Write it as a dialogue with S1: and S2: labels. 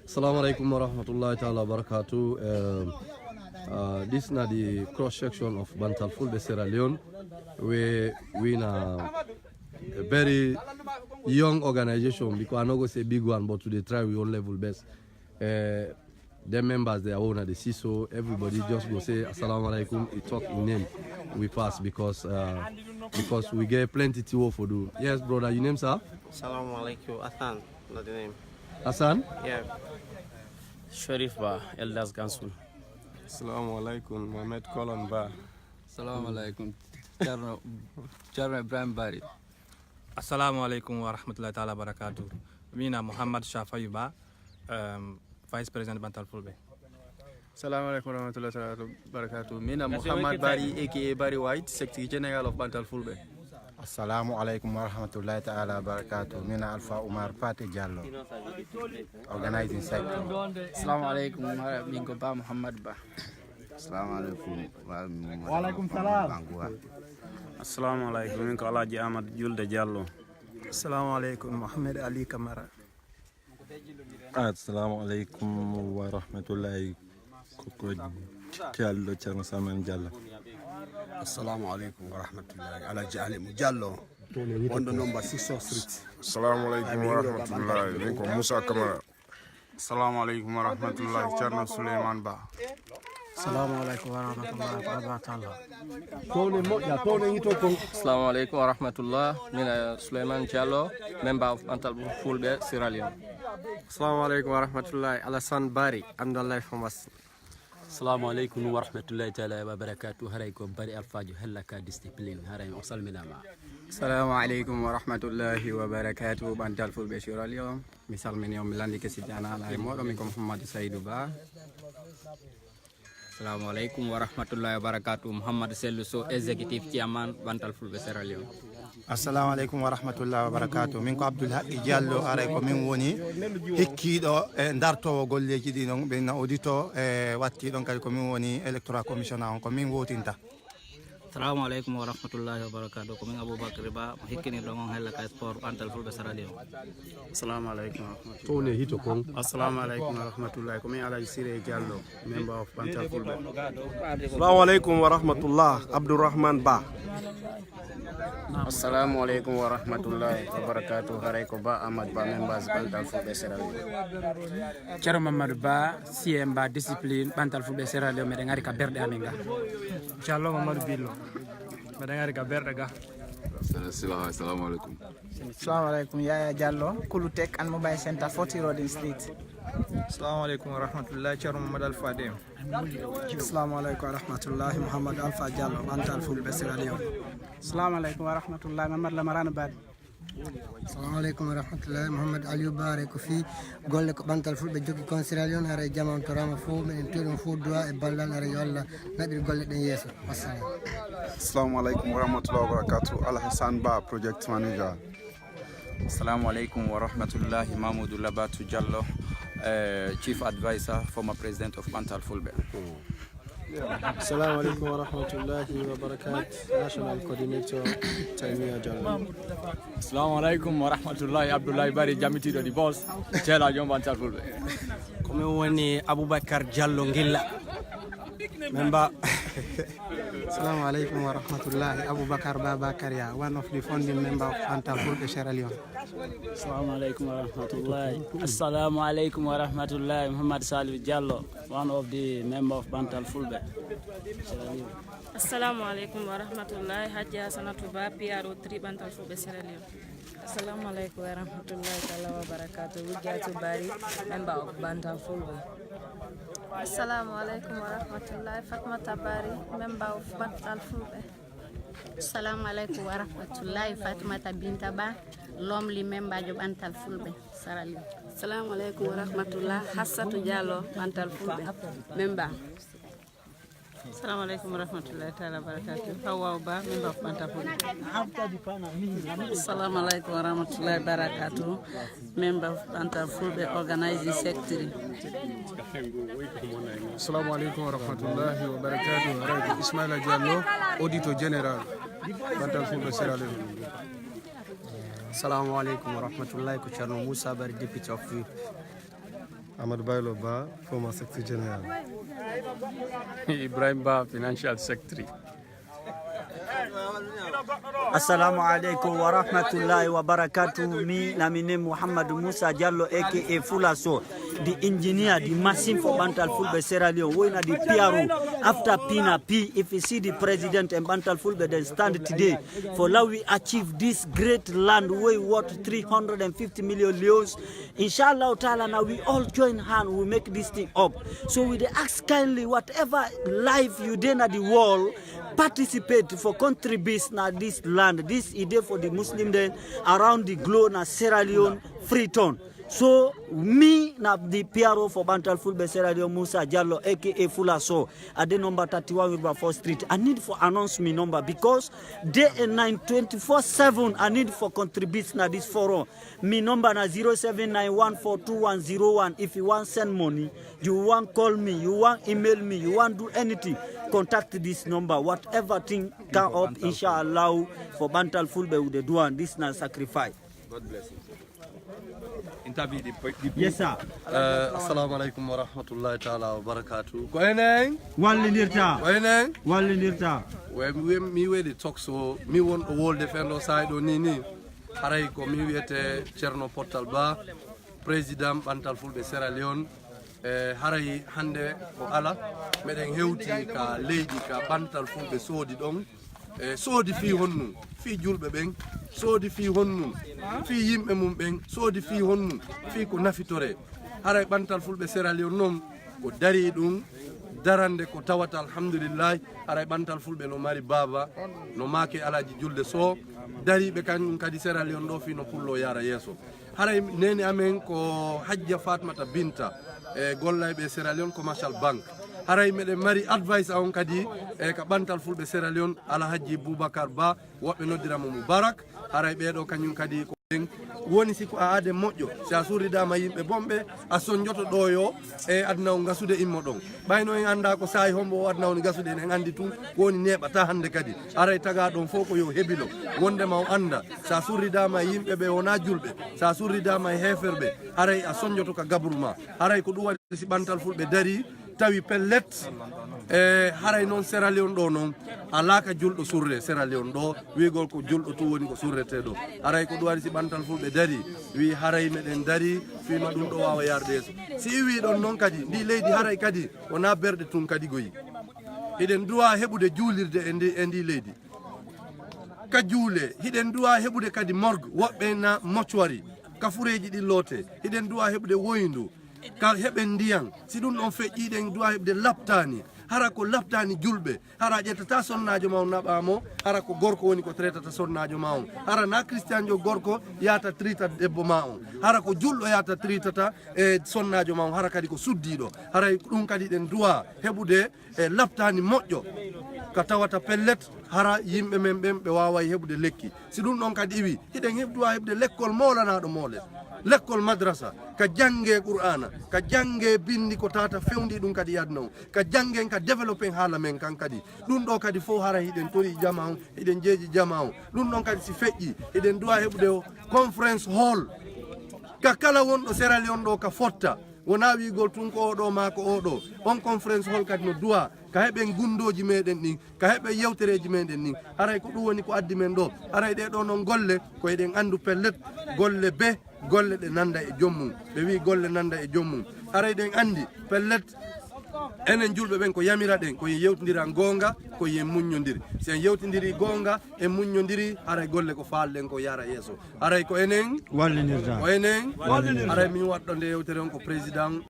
S1: Assalamu alaikum wa rahmatullahi ta'ala wa barakatuh. This is the cross section of Bantal Fulbe, Sierra Leone. We in a very young organization, because I'm not going to say big one, but they try we own level best. Their members, they are owner, the CISO, everybody just go say Assalamu alaikum, we talk in name, we pass because we get plenty to work for do. Yes, brother, your name, sir?
S2: Assalamu alaikum, Hassan, not the name.
S1: Hassan?
S2: Yeah. Sharif Ba, Elders Gansul.
S3: Assalamu alaikum, Mohamed Kolon Ba.
S4: Assalamu alaikum, Charno Ibrahim Bari.
S5: Assalamu alaikum wa rahmatullahi ta'ala barakatuh. Mina Muhammad Shafayu Ba, Vice President Bantal Fulbe.
S6: Assalamu alaikum wa rahmatullahi ta'ala barakatuh. Mina Muhammad Bari, aka Bari White, Secretary General of Bantal Fulbe.
S7: Assalamu alaikum wa rahmatullahi ta'ala barakatuh. Mina Alpha Umar Pate Jallo, Organizing Secretary.
S8: Assalamu alaikum wa mingo ba Muhammad Ba.
S9: Assalamu alaikum
S7: wa alaikum salam.
S10: Assalamu alaikum mingo Alaji Ahmad Julde Jallo.
S11: Assalamu alaikum Muhammad Ali Kamara.
S3: Assalamu alaikum wa rahmatullahi Jallo Charno Saman Jallo.
S12: Assalamu alaikum wa rahmatullahi Alaji Ali Mujallo. On the number 6 Street.
S13: Assalamu alaikum wa rahmatullahi mingo Musa Kamara.
S14: Assalamu alaikum wa rahmatullahi Charno Suleiman Ba.
S15: Assalamu alaikum wa rahmatullahi wa barakatuh.
S16: Assalamu alaikum wa rahmatullah. Mina Suleiman Jallo, member of Bantal Fulbe, Sierra Leone.
S17: Assalamu alaikum wa rahmatullahi. Alassane Bari, Amdallah from us.
S18: Assalamu alaikum wa rahmatullahi ta'ala wa barakatuh. Haray ko bari alfaju halaka discipline. Haray osal minama.
S19: Assalamu alaikum wa rahmatullahi wa barakatuh. Bantal Fulbe, Sierra Leone. Misal minyo milandi kesidana la modo mi ko Muhammad Saidou Ba.
S20: Assalamu alaikum wa rahmatullahi wa barakatuh. Muhammad Selluso, Executive Chairman, Bantal Fulbe, Sierra Leone.
S7: Assalamu alaikum wa rahmatullahi wa barakatuh. Min ko Abdul Haqi Diallo aray ko min woni hikkiɗo e dartowo golleji ɗi ɗon ɓe audito e watti ɗon kadi ko min woni electoral commissioner on ko min wotinta.
S20: Assalamu alaikum wa rahmatullahi wa barakatuh. Ko min Aboubakar Ba hikkini ɗon on hella ka sport Bantal Fulbe, Sierra Leone.
S6: Assalamu alaikum wa rahmatullahi. Assalamu alaikum wa rahmatullahi. Ko min Alaji Sire Diallo, member of Bantal Fulbe.
S10: Assalamu alaikum wa rahmatullah, Abdurrahman Ba.
S17: Assalamu alaikum wa rahmatullahi wa barakatuh. Haray ko Ba Ahmad Ba, members Bantal Fulbe, Sierra Leone.
S8: Charo Mamadou Ba, CM Ba discipline Bantal Fulbe, Sierra Leone. Meɗen ngari ka berde aminga.
S11: Diallo Mamadou Billo, meɗen ngari ka berde ga.
S3: Assalamu alaikum.
S21: Assalamu alaikum, Yaya Diallo, Kulutek and Mobile Center, 40 Road in Street.
S11: Assalamu alaikum wa rahmatullahi, Charo Muhammad Alpha Dem.
S21: Assalamu alaikum wa rahmatullahi, Muhammad Alpha Diallo, Bantal Fulbe, Sierra Leone.
S22: Assalamu alaikum wa rahmatullahi, Muhammad Lamarana Bad.
S23: Assalamu alaikum wa rahmatullahi, Muhammad Aliou Bare ko fi golle ko Bantal Fulbe jogui kon Sierra Leone haray jamon to rama fo men tedum fo duwa e ballal haray Allah nadir golle den yeso.
S24: Assalamu alaikum wa rahmatullahi wa barakatuh. Al Hassan Ba, project manager.
S25: Assalamu alaikum wa rahmatullahi, Mahmoudou Labatu Diallo, chief advisor, former president of Bantal Fulbe.
S26: Assalamu alaikum wa rahmatullahi wa barakatuh. National coordinator Taimia Jallo.
S27: Assalamu alaikum wa rahmatullahi. Abdullahi Bari Jamiti do the boss. Chela John Bantal Fulbe.
S28: Come woni Aboubakar Diallo Ngilla. Member.
S21: Assalamu alaikum wa rahmatullahi. Aboubakar Babakaria, one of the founding member of Bantal Fulbe, Sierra Leone.
S29: Assalamu alaikum wa rahmatullahi. Assalamu alaikum wa rahmatullahi. Muhammad Salih Diallo, one of the member of Bantal Fulbe, Sierra Leone.
S30: Assalamu alaikum wa rahmatullahi. Hajja Sanatu Ba, PRO 3 Bantal Fulbe, Sierra Leone.
S31: Assalamu alaikum wa rahmatullahi ta'ala wa barakatuh. Wujatu Bari, member of Bantal Fulbe.
S32: Assalamu alaikum wa rahmatullahi. Fatma Tabari, member of Bantal Fulbe.
S33: Assalamu alaikum wa rahmatullahi. Fatma Binta Ba, Lomli member of Bantal Fulbe, Sierra Leone.
S31: Assalamu alaikum wa rahmatullahi. Hassatu Diallo, Bantal Fulbe, member.
S34: Assalamu alaikum wa rahmatullahi ta'ala wa barakatuh. Hawa Ba, member of Bantal Fulbe.
S31: Assalamu alaikum wa rahmatullahi wa barakatuh. Member of Bantal Fulbe, organizing secretary.
S6: Assalamu alaikum wa rahmatullahi wa barakatuh. Haray Ismaila Diallo, auditor general, Bantal Fulbe, Sierra Leone.
S28: Assalamu alaikum wa rahmatullahi ko Ceerno Moussa Bari deputy of whip.
S26: Amadou Baylo Ba, former secretary general.
S27: Ibrahim Ba, financial secretary.
S29: Assalamu alaikum wa rahmatullahi wa barakatuh. Me, na my name Muhammad Musa Jallo, aka Fulaso, the engineer, the machine for Bantal Fulbe Sierra Leone. We na the PRO after Pina P. If you see the president and Bantal Fulbe, then stand today for how we achieve this great land way worth 350 million leos. Inshallah ta'ala, now we all join hand, we make this thing up. So we ask kindly, whatever life you done at the wall, participate for contribute na this land. This idea for the Muslim then around the globe na Sierra Leone, Freetown. So me na the PRO for Bantal Fulbe Sierra Leone Musa Jallo aka Fulaso at the number 31 Wilberforce Street. I need for announce me number because day and night 24/7 I need for contribute na this forum. Me number na 0791422101. If you want send money, you want call me, you want email me, you want do anything, contact this number. Whatever thing come up, inshallah for Bantal Fulbe with the do and this na sacrifice.
S26: God bless you.
S1: Interview the
S28: yes sir.
S26: Assalamu alaikum wa rahmatullahi ta'ala wa barakatuh. Go eneng
S28: Wallindirta.
S26: Go eneng
S28: Wallindirta.
S26: When me we the talk so me want a world defender side on nini haray ko mi wiete Ceerno Portal Ba president Bantal Fulbe Sierra Leone haray hande ko ala meden hewti ka leydi ka Bantal Fulbe soodi don soodi fi honnu fi julbe ben soodi fi honnu fi yimbe mum ben soodi fi honnu fi ko nafitore haray Bantal Fulbe Sierra Leone non ko dari dum darande ko tawata alhamdulillah haray Bantal Fulbe no mari baba no make alaji julde so dari be kan kadi Sierra Leone do fi no pullo yara yeso haray nene amen ko Hajja Fatmata Binta gollaybe Sierra Leone Commercial Bank haray mede mari advice on kadi ka Bantal Fulbe Sierra Leone Alhaji Boubacar Ba wobbe noddiramo Mubarak haray be do kanyum kadi ko woni siko aade moƴƴo sa suridama yimɓe bomɓe a sonjoto ɗo yo e adna o gasude immo ɗon ɓayno en anda ko sahi hombo o adna on gasude en andi tun woni neɓata hande kadi aray taga ɗon fof ko yo heɓilo wondema o anda sa suridama yimɓe ɓe wona julɓe sa suridama e heferɓe aray a sonjoto ka gabru ma aray ko ɗum waɗi si Bantal Fulɓe dari tawi pellet haray noon Sierra Leone ɗo noon alaka julɗo surre Sierra Leone ɗo wigol ko julɗo tu woni ko surrete ɗo aray ko ɗum waɗi si Bantal Fulɓe dari wi haray meɗen dari fima ɗum ɗo wawa yarde yeeso si wi ɗon noon kadi ndi leydi haray kadi wona berɗe tun kadi goyi hiɗen duwa heɓude juulirde e ndi leydi ka juule hiɗen duwa heɓude kadi morgue woɓɓe na mortuary kafureji ɗi loote hiɗen duwa heɓude woyndu ka heɓen ndiyan si ɗum ɗon feƴƴiɗen duwa heɓde laptani hara ko laptani julɓe hara ƴettata sonnajo ma on naɓamo hara ko gorko woni ko traitata sonnajo ma on hara na christian jo gorko yata trita debbo ma on hara ko julɗo yata tritata e sonnajo ma on hara kadi ko suddiɗo haray ɗum kadi ɗen duwa heɓude e laptani moƴƴo ka tawata pellet hara yimɓe men ɓen ɓe waway heɓude lekki si ɗum ɗon kadi iwi hiɗen heɓduwa heɓde lekkol molanaɗo moole lekkol madrasa ka jange qur'ana ka jange bindi ko tata fewndi ɗum kadi yadna on ka jangen ka développer haala men kan kadi ɗum ɗo kadi fof hara hiɗen tori jama on hiɗen jeeji jama on ɗum ɗon kadi si feƴƴi hiɗen duwa heɓude conference hall ka kala wonɗo Sierra Leone ɗo ka fotta wona wigol tun ko oɗo ma ko oɗo on conference hall kadi no duwa ka heɓen gundoji meɗen ɗin ka heɓen yewtereji meɗen ɗin haray ko ɗum woni ko addi men ɗo haray ɗe ɗo noon golle ko eɗen andu pellet golle be golle ɗe nanda e jommum ɓe wi golle nanda e jommum haray ɗen andi pellet enen julɓe ɓen ko yamira ɗen ko yen yewtidira gonga ko yen muññodiri si en yewtidiri gonga en muññodiri haray golle ko falɗen ko yara yeeso haray ko enen
S28: wallinirta
S26: ko enen haray min waɗɗo nde yewtere on ko président